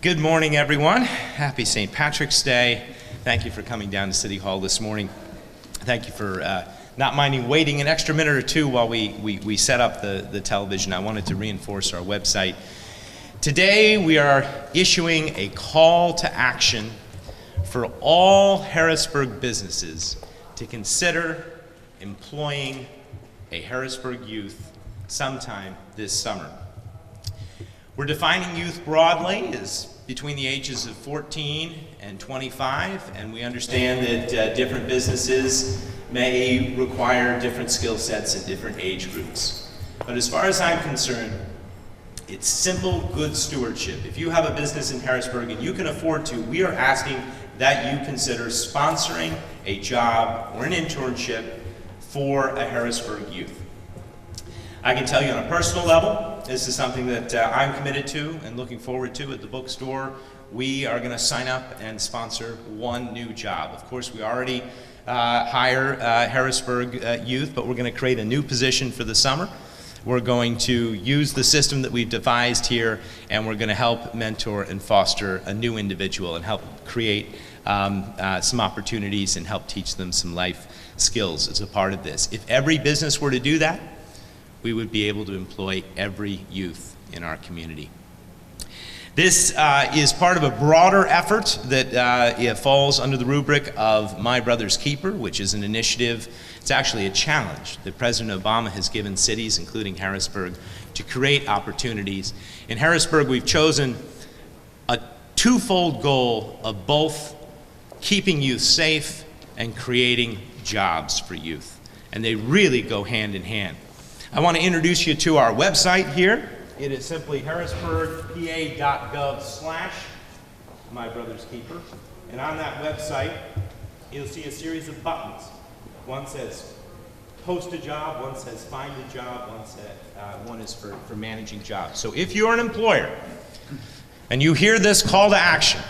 Good morning, everyone. Happy St. Patrick's Day. Thank you for coming down to City Hall this morning. Thank you for not minding waiting an extra minute or two while we set up the television. I wanted to reinforce our website. Today, we are issuing a call to action for all Harrisburg businesses to consider employing a Harrisburg youth sometime this summer. We're defining youth broadly as between the ages of 14 and 25, and we understand that different businesses may require different skill sets in different age groups. But as far as I'm concerned, it's simple, good stewardship. If you have a business in Harrisburg and you can afford to, we are asking that you consider sponsoring a job or an internship for a Harrisburg youth. I can tell you on a personal level, this is something that I'm committed to and looking forward to at the bookstore. We are going to sign up and sponsor one new job. Of course, we already hire Harrisburg youth, but we're going to create a new position for the summer. We're going to use the system that we've devised here, and we're going to help mentor and foster a new individual and help create some opportunities and help teach them some life skills as a part of this. If every business were to do that, we would be able to employ every youth in our community. This is part of a broader effort that falls under the rubric of My Brother's Keeper, which is an initiative, it's actually a challenge that President Obama has given cities, including Harrisburg, to create opportunities. In Harrisburg, we've chosen a twofold goal of both keeping youth safe and creating jobs for youth. And they really go hand in hand. I want to introduce you to our website here. It is simply harrisburgpa.gov/MyBrothersKeeper. And on that website, you'll see a series of buttons. One says post a job, one says find a job, one is for managing jobs. So if you're an employer and you hear this call to action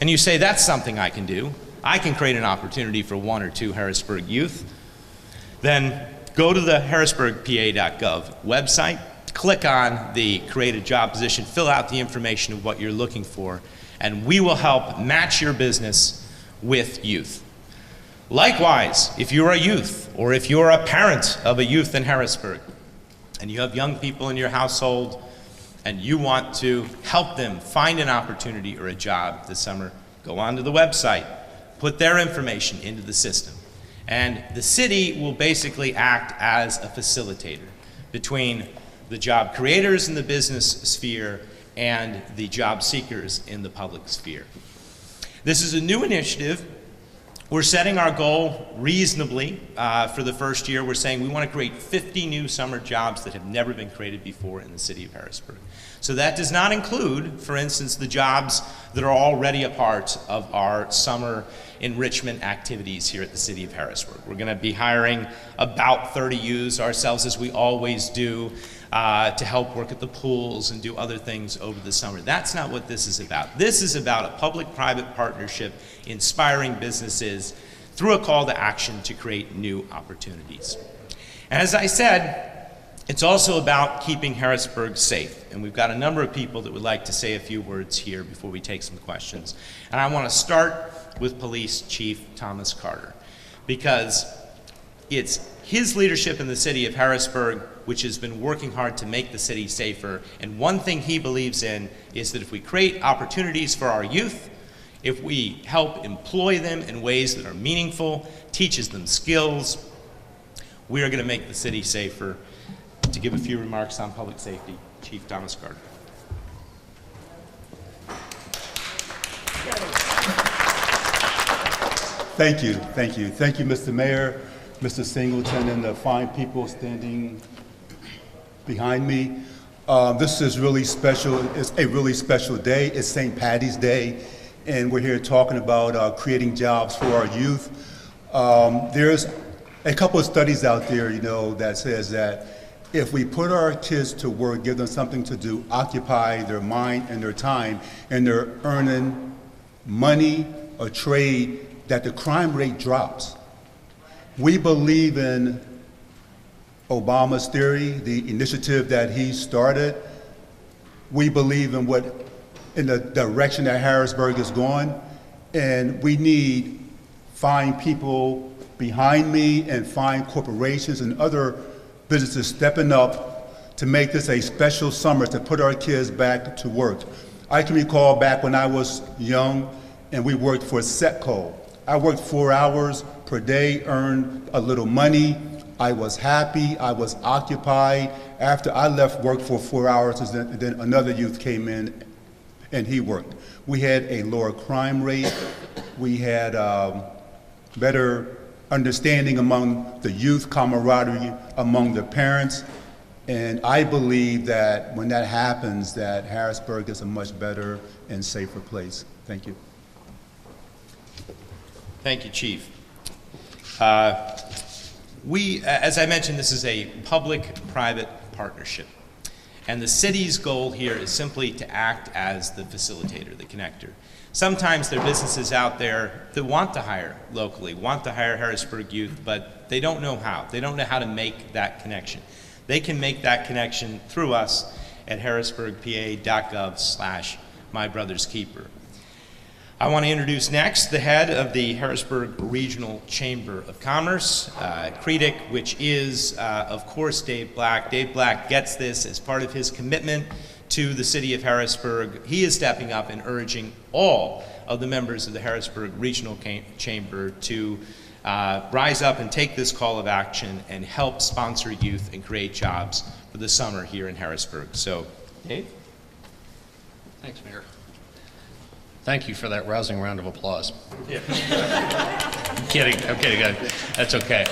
and you say that's something I can do, I can create an opportunity for one or two Harrisburg youth, then go to the harrisburgpa.gov website, click on the create a job position, fill out the information of what you're looking for, and we will help match your business with youth. Likewise, if you're a youth or if you're a parent of a youth in Harrisburg and you have young people in your household and you want to help them find an opportunity or a job this summer, go onto the website, put their information into the system. And the city will basically act as a facilitator between the job creators in the business sphere and the job seekers in the public sphere. This is a new initiative. We're setting our goal reasonably for the first year. We're saying we want to create 50 new summer jobs that have never been created before in the city of Harrisburg. So that does not include, for instance, the jobs that are already a part of our summer enrichment activities here at the city of Harrisburg. We're going to be hiring about 30 youths ourselves, as we always do, to help work at the pools and do other things over the summer. That's not what this is about. This is about a public-private partnership inspiring businesses through a call to action to create new opportunities. And as I said, it's also about keeping Harrisburg safe. And we've got a number of people that would like to say a few words here before we take some questions. And I want to start with Police Chief Thomas Carter, because it's his leadership in the city of Harrisburg which has been working hard to make the city safer. And one thing he believes in is that if we create opportunities for our youth, if we help employ them in ways that are meaningful, teaches them skills, we are going to make the city safer. To give a few remarks on public safety, Chief Thomas Carter. Thank you, Mr. Mayor, Mr. Singleton, and the fine people standing behind me. This is really special. It's a really special day. It's St. Patty's Day, and we're here talking about creating jobs for our youth. There's a couple of studies out there, that says that if we put our kids to work, give them something to do, occupy their mind and their time, and they're earning money or trade, that the crime rate drops. We believe in Obama's theory, the initiative that he started. We believe in what in the direction that Harrisburg is going, and we need fine people behind me and fine corporations and other businesses stepping up to make this a special summer to put our kids back to work. I can recall back when I was young and we worked for Setco. I worked 4 hours per day, earned a little money. I was happy, I was occupied. After I left work for 4 hours, then another youth came in and he worked. We had a lower crime rate. We had better understanding among the youth, camaraderie among the parents. And I believe that when that happens, that Harrisburg is a much better and safer place. Thank you. Thank you, Chief. As I mentioned, this is a public-private partnership. And the city's goal here is simply to act as the facilitator, the connector. Sometimes there are businesses out there that want to hire locally, want to hire Harrisburg youth, but they don't know how. They don't know how to make that connection. They can make that connection through us at harrisburgpa.gov/mybrotherskeeper. I want to introduce next the head of the Harrisburg Regional Chamber of Commerce, CREDIC, which is, of course, Dave Black. Dave Black gets this as part of his commitment to the city of Harrisburg. He is stepping up and urging all of the members of the Harrisburg Regional Chamber to rise up and take this call of action and help sponsor youth and create jobs for the summer here in Harrisburg. So, Dave? Thanks, Mayor. Thank you for that rousing round of applause. Yeah. I'm kidding, that's okay.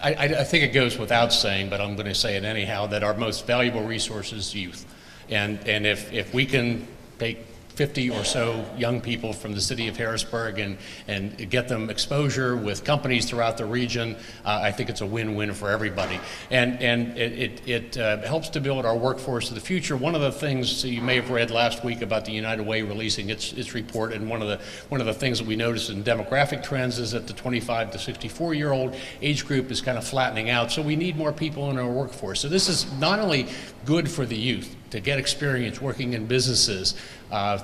I think it goes without saying, but I'm going to say it anyhow, that our most valuable resource is youth. And if we can take 50 or so young people from the city of Harrisburg and get them exposure with companies throughout the region, I think it's a win-win for everybody. And it helps to build our workforce of the future. One of the things you may have read last week about the United Way releasing its report, and one of the things that we noticed in demographic trends is that the 25 to 64-year-old age group is kind of flattening out. So we need more people in our workforce. So this is not only good for the youth to get experience working in businesses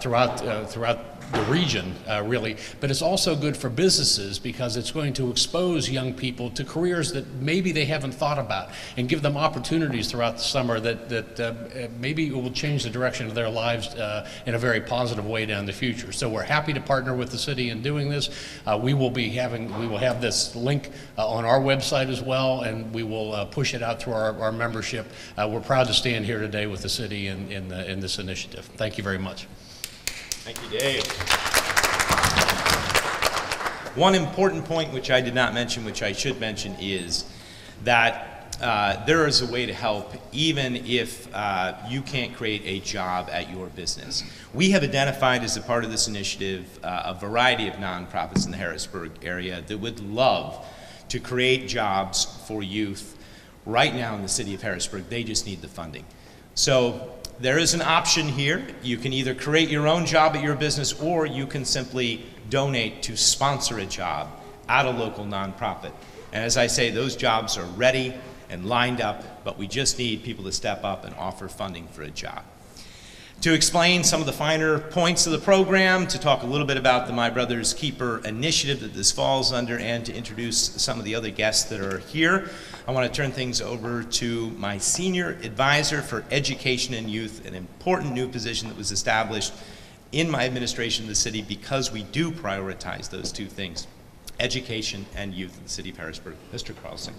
throughout the region, really, but it's also good for businesses because it's going to expose young people to careers that maybe they haven't thought about and give them opportunities throughout the summer that maybe will change the direction of their lives in a very positive way down the future. So we're happy to partner with the city in doing this. We will have this link on our website as well, and we will push it out through our membership. We're proud to stand here today with the city in this initiative. Thank you very much. Thank you, Dave. One important point which I did not mention, which I should mention, is that there is a way to help even if you can't create a job at your business. We have identified as a part of this initiative a variety of nonprofits in the Harrisburg area that would love to create jobs for youth right now in the city of Harrisburg. They just need the funding. So there is an option here. You can either create your own job at your business, or you can simply donate to sponsor a job at a local nonprofit. And as I say, those jobs are ready and lined up, but we just need people to step up and offer funding for a job. To explain some of the finer points of the program, to talk a little bit about the My Brother's Keeper initiative that this falls under, and to introduce some of the other guests that are here, I want to turn things over to my senior advisor for education and youth, an important new position that was established in my administration of the city because we do prioritize those two things, education and youth in the city of Harrisburg. Mr. Carlson.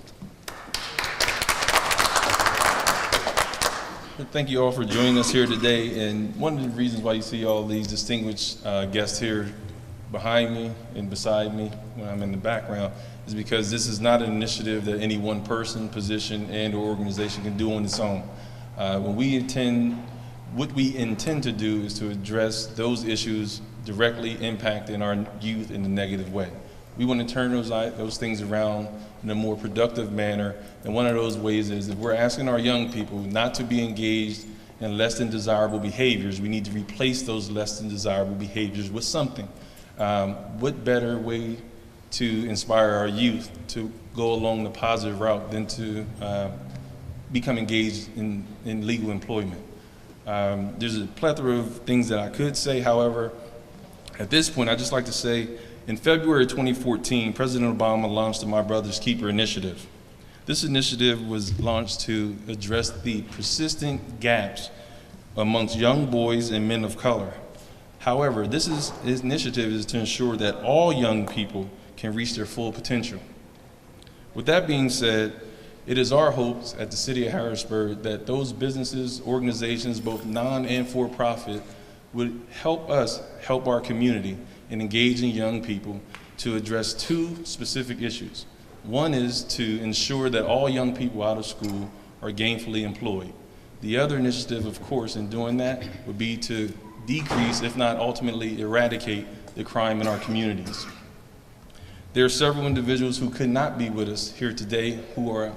Thank you all for joining us here today. And one of the reasons why you see all these distinguished guests here behind me and beside me when I'm in the background is because this is not an initiative that any one person, position, and or organization can do on its own. What we intend to do is to address those issues directly impacting our youth in a negative way. We want to turn those things around in a more productive manner, and one of those ways is if we're asking our young people not to be engaged in less than desirable behaviors, we need to replace those less than desirable behaviors with something. What better way to inspire our youth to go along the positive route than to become engaged in legal employment? There's a plethora of things that I could say. However, at this point, I'd just like to say, in February 2014, President Obama launched the My Brother's Keeper initiative. This initiative was launched to address the persistent gaps amongst young boys and men of color. However, this initiative is to ensure that all young people can reach their full potential. With that being said, it is our hopes at the City of Harrisburg that those businesses, organizations, both non and for-profit, would help us help our community in engaging young people to address two specific issues. One is to ensure that all young people out of school are gainfully employed. The other initiative, of course, in doing that would be to decrease, if not ultimately eradicate, the crime in our communities. There are several individuals who could not be with us here today who are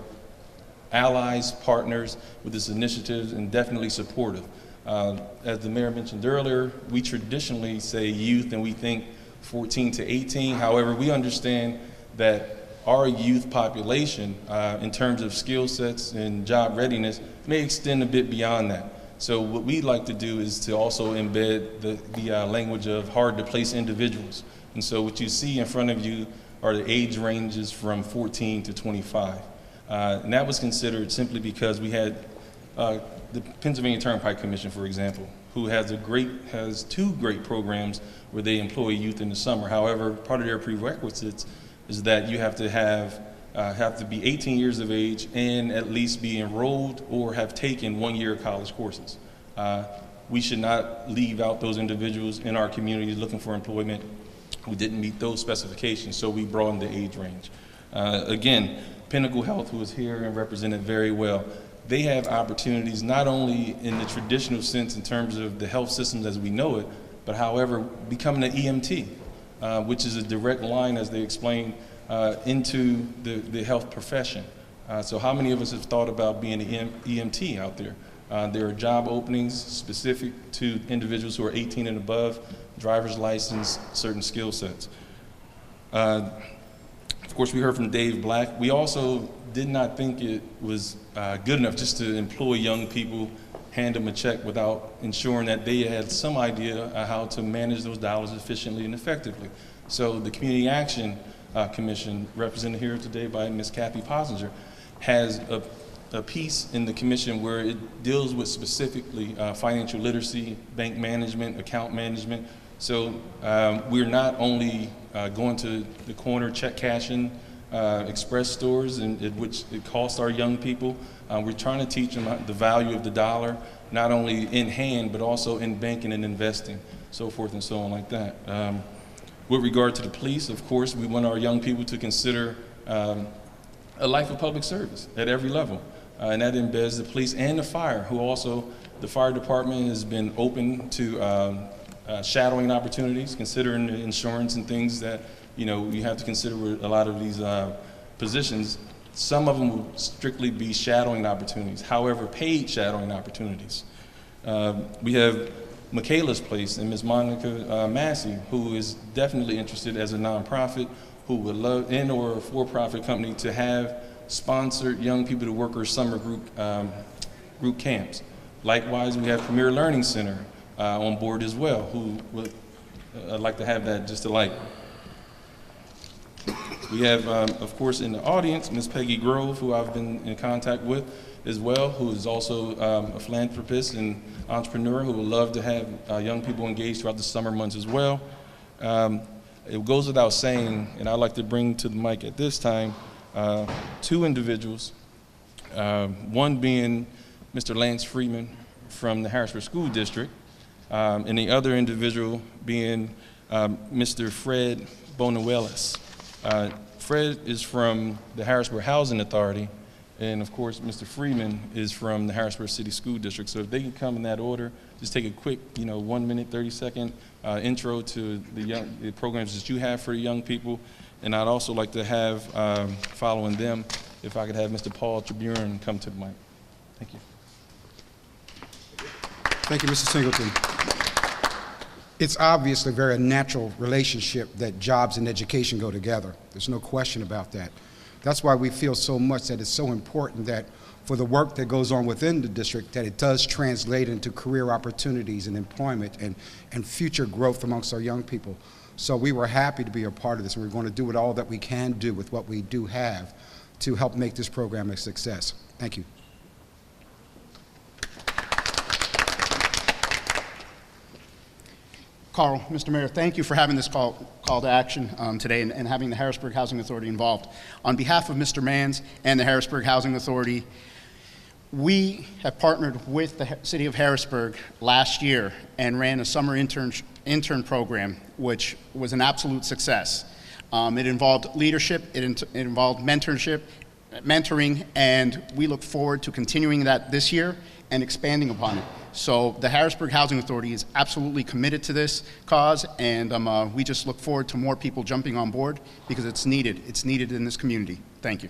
allies, partners with this initiative, and definitely supportive. As the mayor mentioned earlier, we traditionally say youth and we think 14 to 18. However, we understand that our youth population, in terms of skill sets and job readiness, may extend a bit beyond that. So what we'd like to do is to also embed the language of hard to place individuals. And so what you see in front of you are the age ranges from 14 to 25. And that was considered simply because we had the Pennsylvania Turnpike Commission, for example, who has two great programs where they employ youth in the summer. However, part of their prerequisites is that you have to be 18 years of age and at least be enrolled or have taken 1 year of college courses. We should not leave out those individuals in our communities looking for employment who didn't meet those specifications, so we broadened the age range. Again, Pinnacle Health, who is here and represented very well, they have opportunities not only in the traditional sense in terms of the health systems as we know it, but however, becoming an EMT, which is a direct line, as they explained, into the health profession. So how many of us have thought about being an EMT out there? There are job openings specific to individuals who are 18 and above, driver's license, certain skill sets. Of course, we heard from Dave Black. We also did not think it was good enough just to employ young people, hand them a check without ensuring that they had some idea of how to manage those dollars efficiently and effectively. So the Community Action Commission, represented here today by Ms. Kathy Posinger, has a piece in the commission where it deals with specifically financial literacy, bank management, account management. So we're not only going to the corner check cashing express stores, which it costs our young people. We're trying to teach them the value of the dollar, not only in hand, but also in banking and investing, so forth and so on like that. With regard to the police, of course, we want our young people to consider a life of public service at every level. And that embeds the police and the fire, who also, the fire department has been open to shadowing opportunities, considering the insurance and things that, you know, you have to consider with a lot of these positions. Some of them will strictly be shadowing opportunities, however, paid shadowing opportunities. We have Michaela's Place and Ms. Monica Massey, who is definitely interested as a nonprofit, who would love, and or a for-profit company, to have sponsored young people to work our summer group camps. Likewise, we have Premier Learning Center on board as well, who would like to have that just alike. We have, of course, in the audience, Ms. Peggy Grove, who I've been in contact with as well, who is also a philanthropist and entrepreneur who would love to have young people engaged throughout the summer months as well. It goes without saying, and I'd like to bring to the mic at this time, two individuals, one being Mr. Lance Freeman from the Harrisburg School District, and the other individual being Mr. Fred Bonuelis. Fred is from the Harrisburg Housing Authority, and of course, Mr. Freeman is from the Harrisburg City School District. So if they can come in that order, just take a quick, 1 minute, 30-second intro to the programs that you have for young people. And I'd also like to have, following them, if I could have Mr. Paul Triburan come to the mic. Thank you. Thank you, Mr. Singleton. It's obviously a very natural relationship that jobs and education go together. There's no question about that. That's why we feel so much that it's so important that for the work that goes on within the district, that it does translate into career opportunities and employment and future growth amongst our young people. So we were happy to be a part of this, and we're going to do all that we can do with what we do have to help make this program a success. Thank you. Carl, Mr. Mayor, thank you for having this call to action today and having the Harrisburg Housing Authority involved. On behalf of Mr. Manns and the Harrisburg Housing Authority, we have partnered with the City of Harrisburg last year and ran a summer intern program, which was an absolute success. It involved leadership, it involved mentoring, and we look forward to continuing that this year and expanding upon it. So the Harrisburg Housing Authority is absolutely committed to this cause, and we just look forward to more people jumping on board because it's needed. It's needed in this community. Thank you.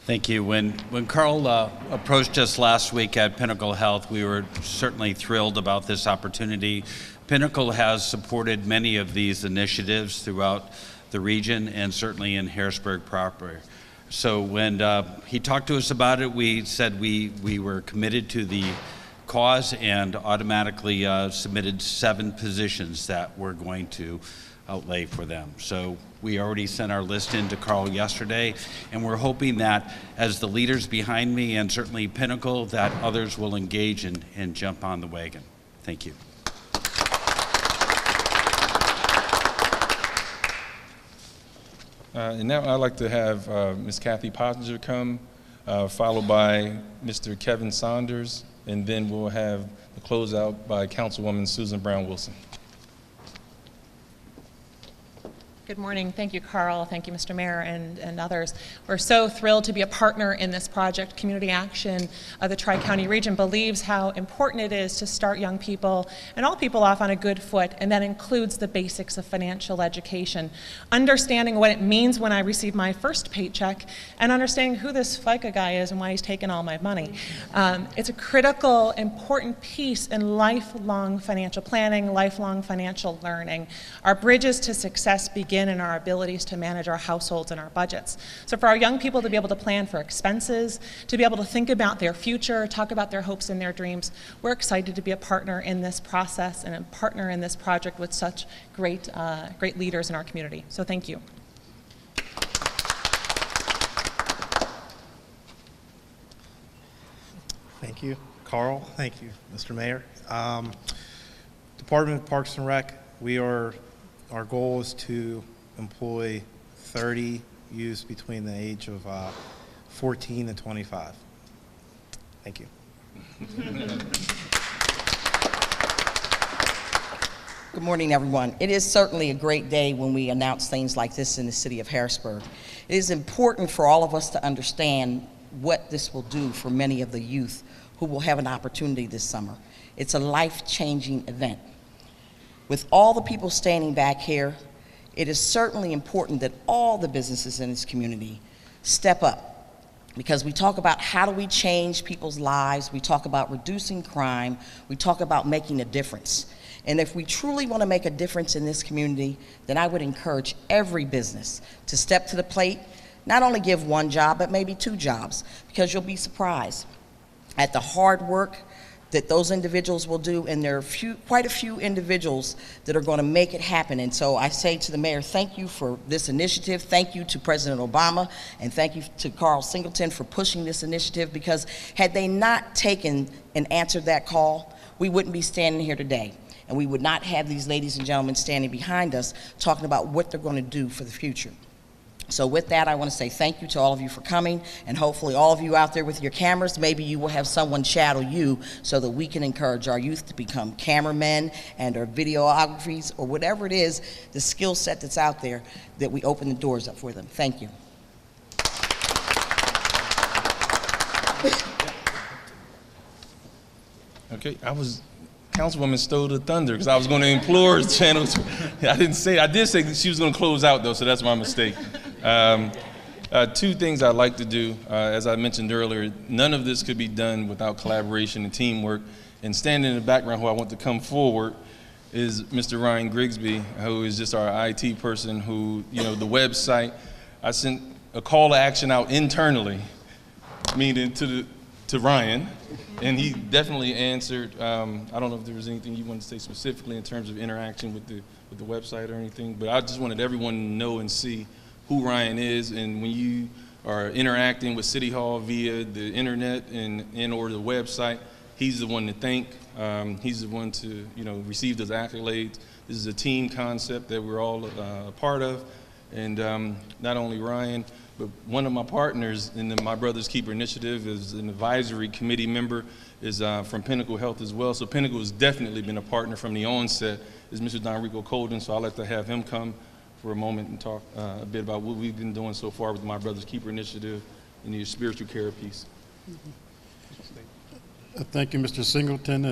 Thank you. When Carl approached us last week at Pinnacle Health, we were certainly thrilled about this opportunity. Pinnacle has supported many of these initiatives throughout the region and certainly in Harrisburg proper. So when he talked to us about it, we said we were committed to the cause and automatically submitted 7 positions that we're going to outlay for them. So we already sent our list in to Carl yesterday, and we're hoping that as the leaders behind me and certainly Pinnacle, that others will engage and jump on the wagon. Thank you. And now I'd like to have Ms. Kathy Pottinger come, followed by Mr. Kevin Saunders, and then we'll have the closeout by Councilwoman Susan Brown Wilson. Good morning. Thank you, Carl. Thank you, Mr. Mayor, and others. We're so thrilled to be a partner in this project. Community Action of the Tri-County region believes how important it is to start young people and all people off on a good foot, and that includes the basics of financial education. Understanding what it means when I receive my first paycheck and understanding who this FICA guy is and why he's taking all my money. It's a critical, important piece in lifelong financial planning, lifelong financial learning. Our bridges to success begin in our abilities to manage our households and our budgets. So for our young people to be able to plan for expenses, to be able to think about their future, talk about their hopes and their dreams, we're excited to be a partner in this process and a partner in this project with such great leaders in our community. So thank you. Thank you, Carl. Thank you, Mr. Mayor. Department of Parks and Rec, our goal is to employ 30 youths between the age of 14 and 25. Thank you. Good morning, everyone. It is certainly a great day when we announce things like this in the city of Harrisburg. It is important for all of us to understand what this will do for many of the youth who will have an opportunity this summer. It's a life-changing event. With all the people standing back here, it is certainly important that all the businesses in this community step up, because we talk about how do we change people's lives, we talk about reducing crime, we talk about making a difference. And if we truly want to make a difference in this community, then I would encourage every business to step to the plate, not only give 1 job, but maybe 2 jobs, because you'll be surprised at the hard work that those individuals will do, and there are quite a few individuals that are going to make it happen. And so I say to the mayor, thank you for this initiative, thank you to President Obama, and thank you to Carl Singleton for pushing this initiative, because had they not taken and answered that call, we wouldn't be standing here today, and we would not have these ladies and gentlemen standing behind us talking about what they're going to do for the future. So with that, I want to say thank you to all of you for coming, and hopefully all of you out there with your cameras, maybe you will have someone shadow you so that we can encourage our youth to become cameramen and or videographies or whatever it is, the skill set that's out there, that we open the doors up for them. Thank you. Okay, Councilwoman stole the thunder because I was going to implore Channel 2. I did say she was going to close out though, so that's my mistake. 2 things I'd like to do. As I mentioned earlier, none of this could be done without collaboration and teamwork. And standing in the background, who I want to come forward, is Mr. Ryan Grigsby, who is just our IT person who, the website. I sent a call to action out internally, meaning to Ryan, and he definitely answered. I don't know if there was anything you wanted to say specifically in terms of interaction with the website or anything, but I just wanted everyone to know and see who Ryan is, and when you are interacting with City Hall via the internet and or the website, he's the one to thank. He's the one to receive those accolades. This is a team concept that we're all a part of, and not only Ryan, but one of my partners in the My Brother's Keeper initiative is an advisory committee member, is from Pinnacle Health as well. So Pinnacle has definitely been a partner from the onset, is Mr. Don Rico Colden. So I'd like to have him come for a moment and talk a bit about what we've been doing so far with the My Brother's Keeper initiative and the spiritual care piece. Thank you, Mr. Singleton,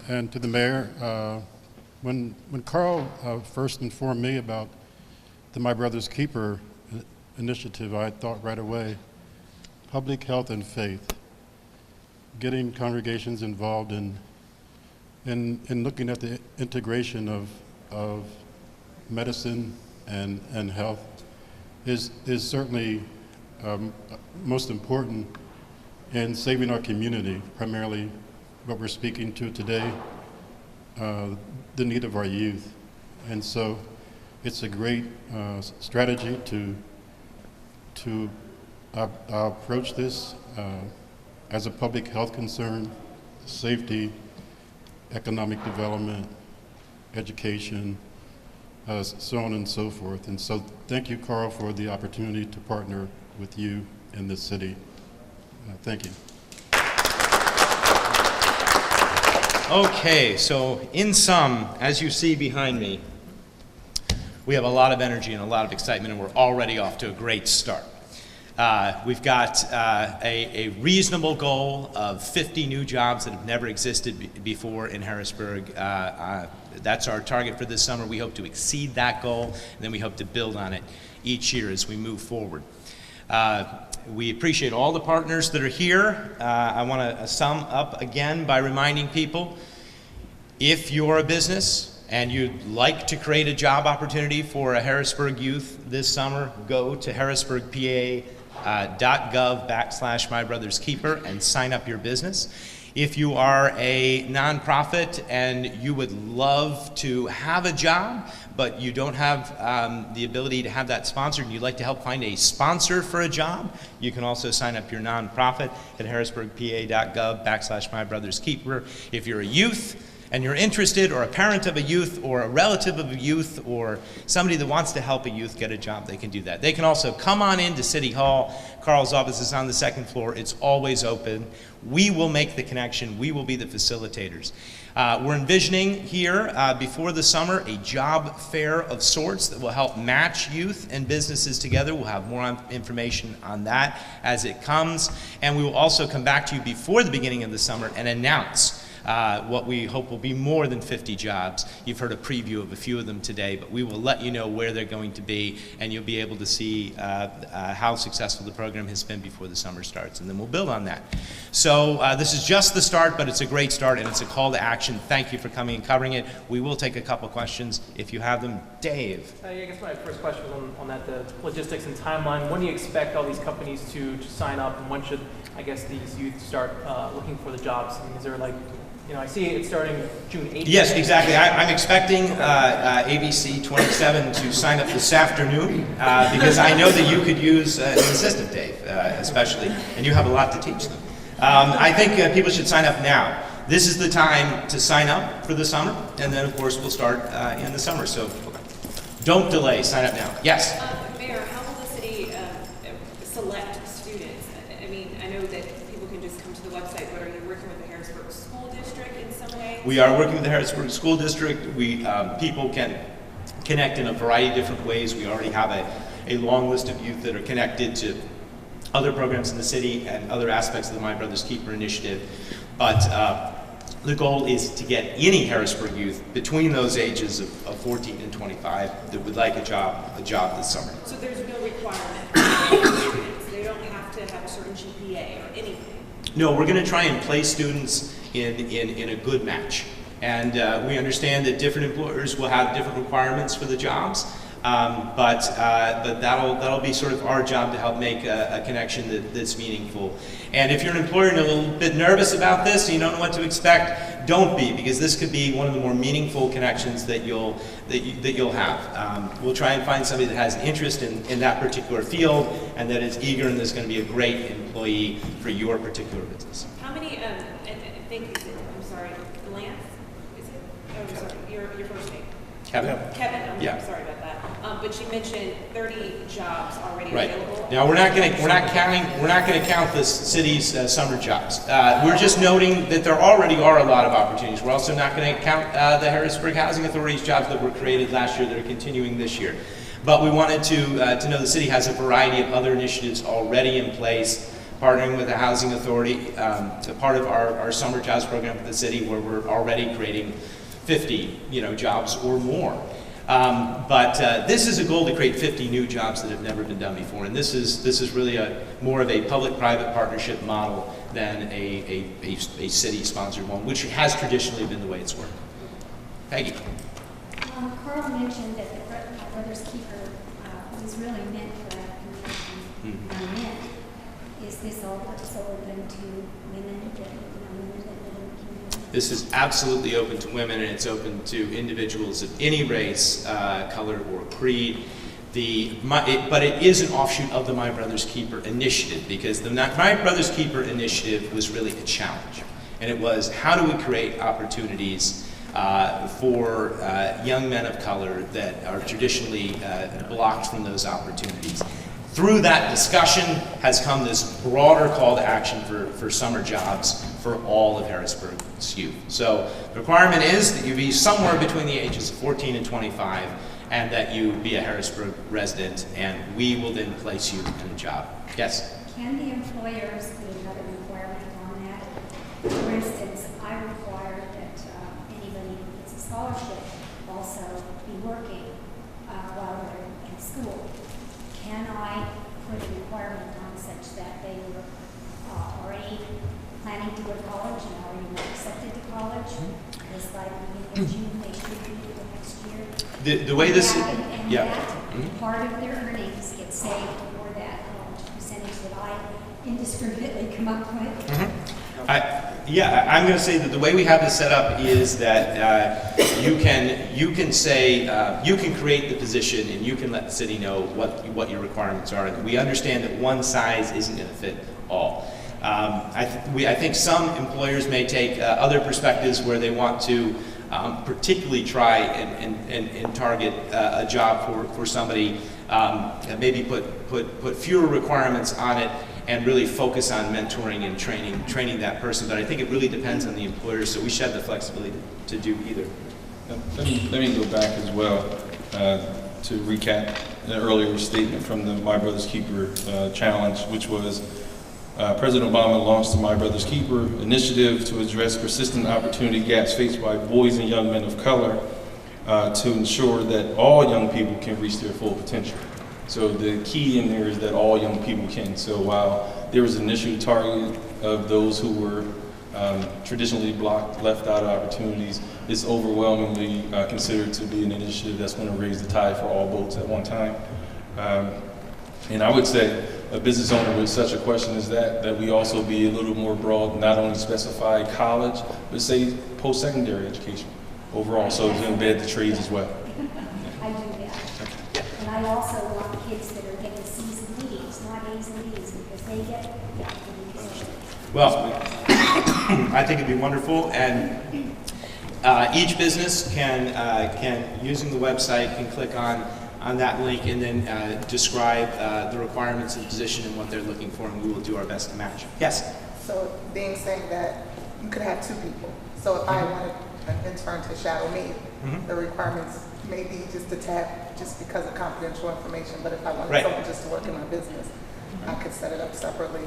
and to the mayor. When Carl first informed me about the My Brother's Keeper initiative, I thought right away, public health and faith, getting congregations involved in looking at the integration of medicine and health is certainly most important in saving our community, primarily what we're speaking to today, the need of our youth. And so it's a great strategy to approach this as a public health concern, safety, economic development, education, so on and so forth. And so thank you, Carl, for the opportunity to partner with you in this city. Thank you. Okay, so in sum, as you see behind me, we have a lot of energy and a lot of excitement, and we're already off to a great start. We've got a reasonable goal of 50 new jobs that have never existed before in Harrisburg. That's our target for this summer. We hope to exceed that goal, and then we hope to build on it each year as we move forward. We appreciate all the partners that are here. I want to sum up again by reminding people, if you're a business and you'd like to create a job opportunity for a Harrisburg youth this summer, go to harrisburgpa.gov/MyBrothersKeeper and sign up your business. If you are a nonprofit and you would love to have a job, but you don't have the ability to have that sponsored, and you'd like to help find a sponsor for a job, you can also sign up your nonprofit at harrisburgpa.gov/MyBrothersKeeper. If you're a youth and you're interested, or a parent of a youth, or a relative of a youth, or somebody that wants to help a youth get a job, they can do that. They can also come on into City Hall. Carl's office is on the second floor. It's always open. We will make the connection. We will be the facilitators. We're envisioning here, before the summer, a job fair of sorts that will help match youth and businesses together. We'll have more information on that as it comes. And we will also come back to you before the beginning of the summer and announce what we hope will be more than 50 jobs. You've heard a preview of a few of them today, but we will let you know where they're going to be, and you'll be able to see how successful the program has been before the summer starts, and then we'll build on that. So this is just the start, but it's a great start, and it's a call to action. Thank you for coming and covering it. We will take a couple questions if you have them. Dave. I guess my first question was on that, the logistics and timeline. When do you expect all these companies to sign up, and when should, I guess, these youth start looking for the jobs? I mean, is there like, I see it starting June 8th. Yes, exactly. I'm expecting ABC 27 to sign up this afternoon because I know that you could use an assistant, Dave, especially, and you have a lot to teach them. I think people should sign up now. This is the time to sign up for the summer, and then, of course, we'll start in the summer. So don't delay. Sign up now. Yes? Mayor, how will the city select students? I mean, I know that people can just come to the website, but are you working with the Harrisburg School District in some way? We are working with the Harrisburg School District. People can connect in a variety of different ways. We already have a long list of youth that are connected to other programs in the city and other aspects of the My Brother's Keeper initiative. But the goal is to get any Harrisburg youth between those ages of 14 and 25 that would like a job this summer. So there's no requirement for students. They don't have to have a certain GPA or anything. No, we're going to try and place students in a good match. And we understand that different employers will have different requirements for the jobs. But that'll be sort of our job to help make a connection that's meaningful. And if you're an employer and a little bit nervous about this and you don't know what to expect, don't be, because this could be one of the more meaningful connections that you'll have. We'll try and find somebody that has an interest in that particular field and that is eager and is going to be a great employee for your particular business. How many, I think, I'm sorry, Lance, is it? Oh, I'm sorry, your first name. Kevin? Kevin, I'm Yeah. sorry about that. But you mentioned 30 jobs already Right. available. Now we're not going to count the city's summer jobs. We're just noting that there already are a lot of opportunities. We're also not going to count the Harrisburg Housing Authority's jobs that were created last year that are continuing this year. But we wanted to know the city has a variety of other initiatives already in place, partnering with the Housing Authority, part of our summer jobs program with the city, where we're already creating 50 jobs or more. But this is a goal to create 50 new jobs that have never been done before, and this is really more of a public-private partnership model than a city-sponsored one, which has traditionally been the way it's worked. Peggy. Carl mentioned that the Brothers Keeper was really meant for African-American men. Is this also open to women that live in the community? This is absolutely open to women, and it's open to individuals of any race, color, or creed. But it is an offshoot of the My Brother's Keeper initiative, because the My Brother's Keeper initiative was really a challenge. And it was, how do we create opportunities for young men of color that are traditionally blocked from those opportunities? Through that discussion has come this broader call to action for summer jobs for all of Harrisburg's youth. So the requirement is that you be somewhere between the ages of 14 and 25, and that you be a Harrisburg resident, and we will then place you in a job. Yes? Can the employers put another requirement on that? For instance, I require that anybody who gets a scholarship also be working while they're in school. Can I put a requirement on such that they were already planning to go to college and already were accepted to college? Because by the beginning of June, they should be the next year. The way this, and yeah. that part of their earnings gets saved for that percentage that I indiscriminately come up with. I'm going to say that the way we have this set up is that you can say you can create the position and you can let the city know what your requirements are. And we understand that one size isn't going to fit all. I think some employers may take other perspectives where they want to particularly try and target a job for somebody, maybe put fewer requirements on it, and really focus on mentoring and training that person. But I think it really depends on the employer, so we should have the flexibility to do either. Let me go back as well to recap an earlier statement from the My Brother's Keeper challenge, which was President Obama launched the My Brother's Keeper initiative to address persistent opportunity gaps faced by boys and young men of color to ensure that all young people can reach their full potential. So the key in there is that all young people can. So while there was an initial target of those who were traditionally blocked, left out of opportunities, it's overwhelmingly considered to be an initiative that's going to raise the tide for all boats at one time. And I would say a business owner with such a question as that we also be a little more broad, not only specify college, but say post-secondary education overall, so to embed the trades as well. I do that. And I also want kids that are getting C's and D's, not A's and B's, because they get Well, I think it'd be wonderful, and each business can using the website, can click on that link and then describe the requirements of the position and what they're looking for, and we will do our best to match. Yes? So being saying that you could have two people. So if I wanted an intern to shadow me, the requirements may be just a tap just because of confidential information, but if I wanted someone just to work in my business, I could set it up separately,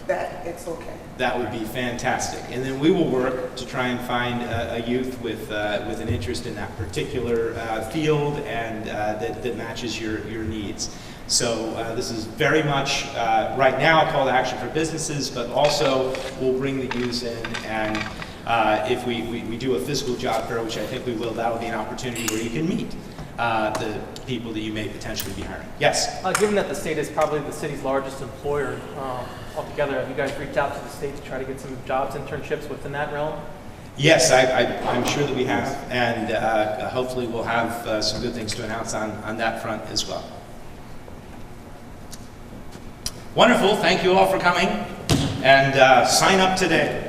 that it's okay. That would be fantastic. And then we will work to try and find a youth with an interest in that particular field and that matches your needs. So this is very much, right now, a call to action for businesses, but also we'll bring the youth in, and if we do a physical job fair, which I think we will, that'll be an opportunity where you can meet the people that you may potentially be hiring. Yes? Given that the state is probably the city's largest employer altogether, have you guys reached out to the state to try to get some jobs, internships within that realm? Yes, I'm sure that we have, and hopefully we'll have some good things to announce on that front as well. Wonderful, thank you all for coming, and sign up today.